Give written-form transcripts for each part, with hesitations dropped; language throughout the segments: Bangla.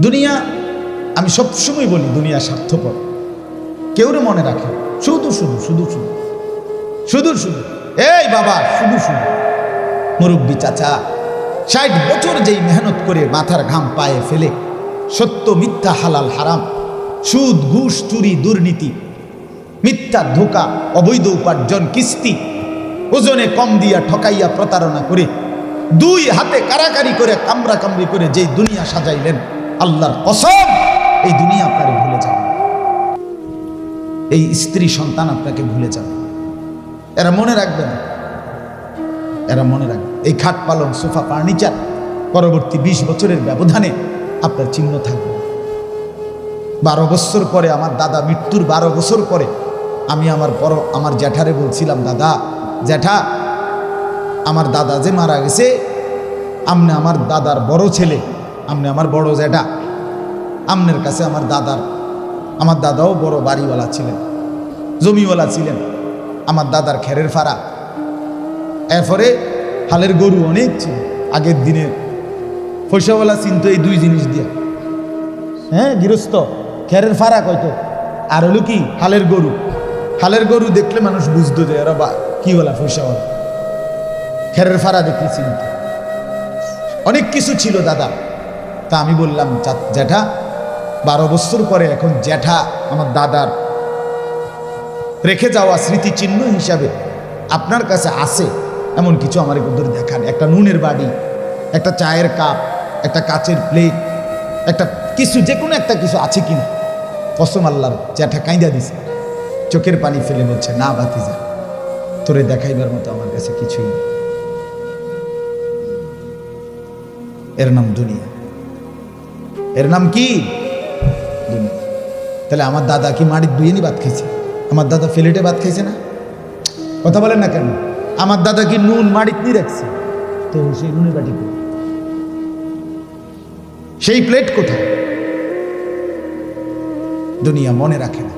দুনিয়া, আমি সবসময় বলি দুনিয়া স্বার্থপর, কেউরে মনে রাখে শুধু শুধু শুধু শুধু শুধু শুধু এই বাবা শুধু শুধু মুরব্বী চাচা 60 বছর যেই মেহনত করে মাথার ঘাম পায়ে ফেলে সত্য মিথ্যা হালাল হারাম সুদ ঘুষ চুরি দুর্নীতি মিথ্যা ধোঁকা অবৈধ উপার্জন কিস্তি ওজনে কম দিয়া ঠকাইয়া প্রতারণা করে 2 হাতে কারাকারি করে কামড়া কামড়ি করে যেই দুনিয়া সাজাইলেন, আল্লাহর কসম এই দুনিয়া আপনাকে ভুলে যাবে, এই স্ত্রী সন্তান আপনাকে ভুলে যাবে। এরা মনে রাখবে না, এরা মনে রাখবে এই খাট পালং সোফা ফার্নিচার পরবর্তী 20 বছরের ব্যবধানে আপনার চিহ্ন থাকবে। 12 বছর পরে আমার দাদা মৃত্যুর 12 বছর পরে আমি আমার জ্যাঠারে বলছিলাম, দাদা জ্যাঠা আমার দাদা যে মারা গেছে, আমনে আমার দাদার বড় ছেলে, আমনে আমার বড় জ্যাঠা, আমনের কাছে আমার দাদাও বড় বাড়িওয়ালা ছিলেন, জমিওয়ালা ছিলেন, আমার দাদার খেরের ফাড়া, এরপরে হালের গরু অনেক ছিল। আগের দিনে পয়সাওয়ালা চিনতো এই 2 জিনিস দিয়ে, হ্যাঁ গৃহস্থ খেরের ফাড়া কয়তো, আর হলো কি হালের গরু। হালের গরু দেখলে মানুষ বুঝতো যে এরা বা কি বলা পয়সাওয়ালা, খেরের ফাড়া দেখলে চিনত। অনেক কিছু ছিল দাদা। তা আমি বললাম, জ্যাঠা 12 বছর পরে এখন জ্যাঠা আমার দাদার রেখে যাওয়া স্মৃতিচিহ্ন হিসাবে আপনার কাছে আছে এমন কিছু আমার একটু দেখান। একটা নুনের বাড়ি, একটা চায়ের কাপ, একটা কাচের প্লেট, একটা কিছু যে কোনো একটা কিছু আছে কিনা। কসম আল্লাহর, জ্যাঠা কাঁদা দিছে, চোখের পানি ফেলে বলছে, না ভাতিজা তোরে দেখাইবার মতো আমার কাছে কিছুই নেই। এর নাম দুনিয়া, এর নাম কি দুনিয়া। তাহলে আমার দাদা কি মাটির দুইয়েনি ভাত খাইছে? আমার দাদা ফ্লেটে ভাত খাইছে না? কথা বলেন না কেন? আমার দাদা কি নুন মাটির নিয়ে রাখছে? তো সেই নুনের বাটি সেই প্লেট কোথায়? দুনিয়া মনে রাখে না,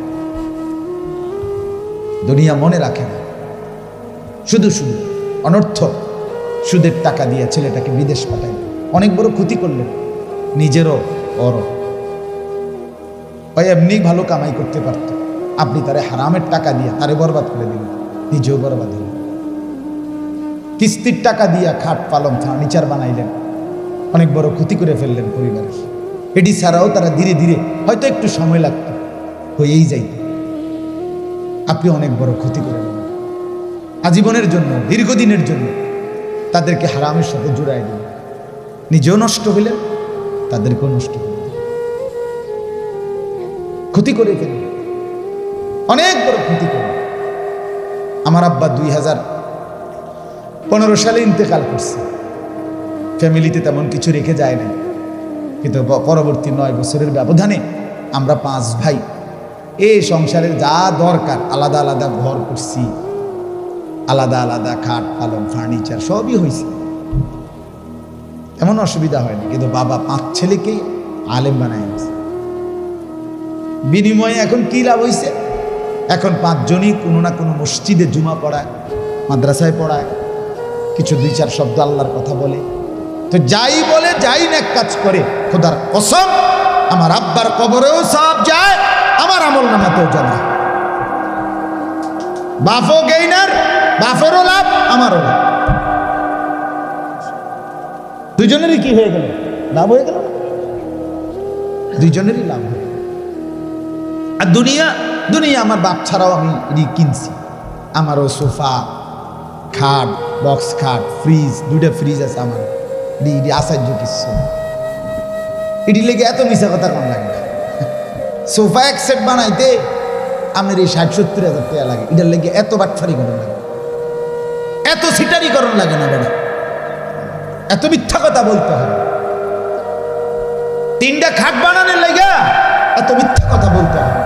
দুনিয়া মনে রাখে না। শুধু শুধু অনর্থক সুদের টাকা দিয়ে ছেলেটাকে বিদেশ পাঠাইলেন, অনেক বড় ক্ষতি করলেন নিজেরও ওরও। এমনি ভালো কামাই করতে পারত, আপনি তারে হারামের টাকা দিয়ে তারে বরবাদ করে দিলেন, নিজেও বরবাদ হলেন। কিস্তির টাকা দিয়া খাট পালং ফার্নিচার বানাইলেন, অনেক বড় ক্ষতি করে ফেললেন পরিবারের। এটি ছাড়াও তারা ধীরে ধীরে হয়তো একটু সময় লাগত, হয়েই যাইত, আপনি অনেক বড় ক্ষতি করে দিলেন। আজীবনের জন্য, দীর্ঘদিনের জন্য তাদেরকে হারামের সাথে জুড়াই দিলেন, নিজেও নষ্ট হইলেন, তাদেরকেও নষ্ট হইলেন, ক্ষতি করে ফেললেন, অনেক বড় ক্ষতি করে। আমার আব্বা 2015 সালে ইন্তেকাল করছে, ফ্যামিলিতে তেমন কিছু রেখে যায় না, কিন্তু পরবর্তী 9 বছরের ব্যবধানে আমরা 5 ভাই এই সংসারের যা দরকার আলাদা আলাদা ঘর করছি, আলাদা আলাদা খাট পালং ফার্নিচার সবই হয়েছে, এমন অসুবিধা হয়নি। কিন্তু বাবা 5 ছেলেকেই আলেম বানায় গেছে। বিনিময়ে এখন কি লাভ হয়েছে? এখন 5 জনই কোনো না কোনো মসজিদে জুমা পড়ায়, মাদ্রাসায় পড়ায়, কিছু 2-4 শব্দ আল্লাহর কথা বলে। তো যাই বলে, যাই নেক কাজ করে, খোদার কসম আমার আব্বার কবরেও সওয়াব যায়, আমার আমল নামাতেও যাবে। বাপও গেইনার, বাপেরও লাভ, আমারও লাভ, দুজনেরই কি হয়ে গেল? লাভ হয়ে গেল, দুজনেরই লাভ হয়ে গেল। আর দুনিয়া আমার বাপ ছাড়াও আমি কিনছি, আমারও সোফা খাট, বক্স খাট, ফ্রিজ, 2টা ফ্রিজ আছে আমার, আশ্চর্য কিছু। এটি লেগে এত মিশা কথা কম লাগে না। সোফা এক সেট বানাইতে আমার এই 60-70 হাজার টাকা লাগে, এটার লেগে এত বাটফারি করণ লাগে, এত সিটারি করণ লাগে না বেড়া, এত মিথ্যা কথা বলতে হয়। 3টা খাট বানানোর লেগে এত মিথ্যা কথা বলতে হয়,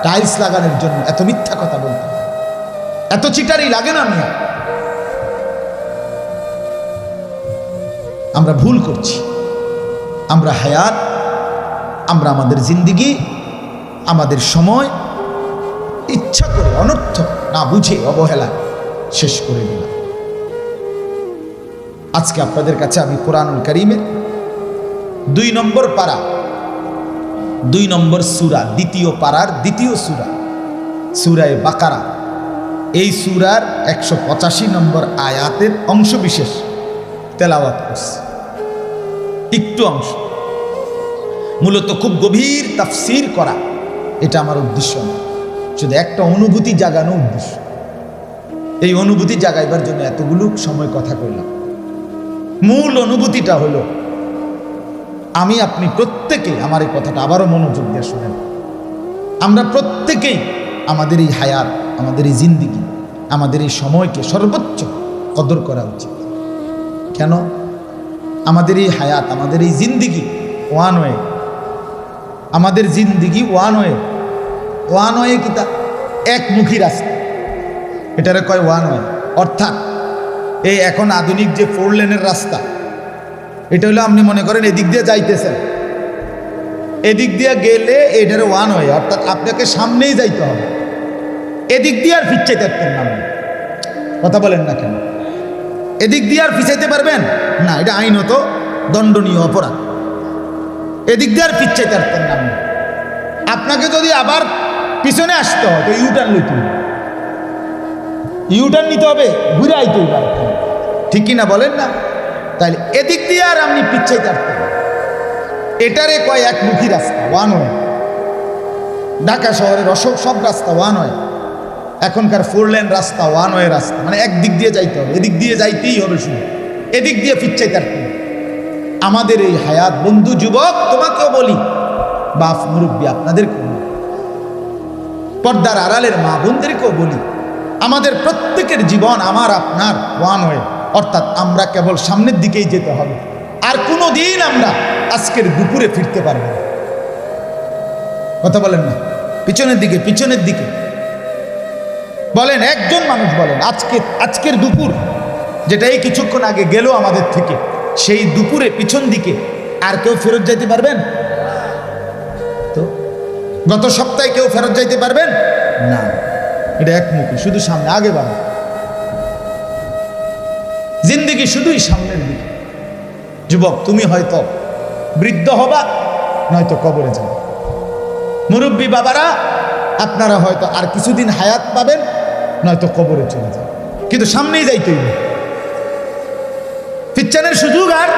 টাইলস লাগানোর জন্য এত মিথ্যা কথা বলতে হয়, এত চিটারি লাগে না মিয়া। আমরা ভুল করছি, আমরা হায়াত, আমরা আমাদের জিন্দিগি, আমাদের সময় ইচ্ছা করে অনর্থক না বুঝে অবহেলা শেষ করে দিলাম। আজকে আপনাদের কাছে আমি কোরআনুল কারীমের 2 নম্বর পারা 2 নম্বর সূরা, দ্বিতীয় পারার দ্বিতীয় সূরা, সূরায়ে বাকারা। এই সূরার 185 নম্বর আয়াতের অংশ বিশেষ তেলাওয়াত করছি, একটু অংশ। মূলত খুব গভীর তাফসীর করা এটা আমার উদ্দেশ্য না, শুধু একটা অনুভূতি জাগানো উদ্দেশ্য। এই অনুভূতি জাগাইবার জন্য এতগুলো সময় কথা কইলাম। মূল অনুভূতিটা হলো, আমি আপনি প্রত্যেকেই, আমার এই কথাটা আবারও মনোযোগ দিয়ে শুনেন, আমরা প্রত্যেকেই আমাদের এই হায়াত, আমাদের এই জিন্দিগি, আমাদের এই সময়কে সর্বোচ্চ কদর করা উচিত। কেন? আমাদের এই হায়াত, আমাদের এই জিন্দিগি ওয়ান ওয়ে, আমাদের জিন্দিগি ওয়ান ওয়ে। ওয়ান ওয়ে কি? তা একমুখী রাস্তা, এটারে কয় ওয়ান ওয়ে। অর্থাৎ এই এখন আধুনিক যে 4 লেনের রাস্তা, এটা হলো আপনি মনে করেন এদিক দিয়ে যাইতেছেন, এদিক দিয়ে গেলে এটারে ওয়ান ওয়ে, অর্থাৎ আপনাকে সামনেই যাইতে হবে, এদিক দিয়ে আর ফিরচাইতে পারতেন না। কথা বলেন না কেন? এদিক দিয়ে আর পিছাইতে পারবেন না, এটা আইনত দণ্ডনীয় অপরাধ। এদিক দিয়ে আর পিছাইতে পারতেন না। আপনাকে যদি আবার পিছনে আসতে হয় তো ইউটার্ন লইতে হবে, ইউটার্ন নিতে হবে, ঘুরে আইতে হবে, ঠিক কিনা বলেন না? তাইলে এদিক দিয়ে আর আপনি পিছাইতে পারতেন না। এটারে কয় একমুখী রাস্তা, ওয়ান ওয়ে। ঢাকা শহরের সব রাস্তা ওয়ান ওয়ে, এখনকার 4 লেন রাস্তা ওয়ান ওয়ে রাস্তা, মানে একদিক দিয়ে যাইতে হবে, এদিক দিয়ে যাইতেই হবে, শুধু এদিক দিয়ে ফিরচাইতে পারতেন। আমাদের এই হায়াত, বন্ধু যুবক তোমাকেও বলি, বাপ মুরব্বী আপনাদেরকেও বলি, পর্দার আড়ালের মা বোনদেরকেও বলি, আমাদের প্রত্যেকের জীবন আমার আপনার ওয়ান ওয়ে, অর্থাৎ আমরা কেবল সামনের দিকেই যেতে হবে, আর কোনো দিন আমরা আজকের দুপুরে ফিরতে পারবো না। কথা বলেন না? পিছনের দিকে, পিছনের দিকে বলেন, একজন মানুষ বলেন আজকের দুপুর, যেটা এই কিছুক্ষণ আগে গেল আমাদের থেকে, সেই দুপুরে পিছন দিকে আর কেউ ফেরত যাইতে পারবেন? তো গত সপ্তাহে কেউ ফেরত যাইতে পারবেন না। এটা একমুখী, শুধু সামনে, আগে বাড়া। জিন্দিগি শুধুই সামনের দিকে। যুবক, তুমি হয়তো বৃদ্ধ হবা, নয়তো কবরে যাবে। মুরব্বী বাবারা, আপনারা হয়তো আর কিছুদিন হায়াত পাবেন, নয়তো কবরে চলে যাবে, কিন্তু সামনেই যাইতেই না। ফিচ্ছানের সুযোগ আর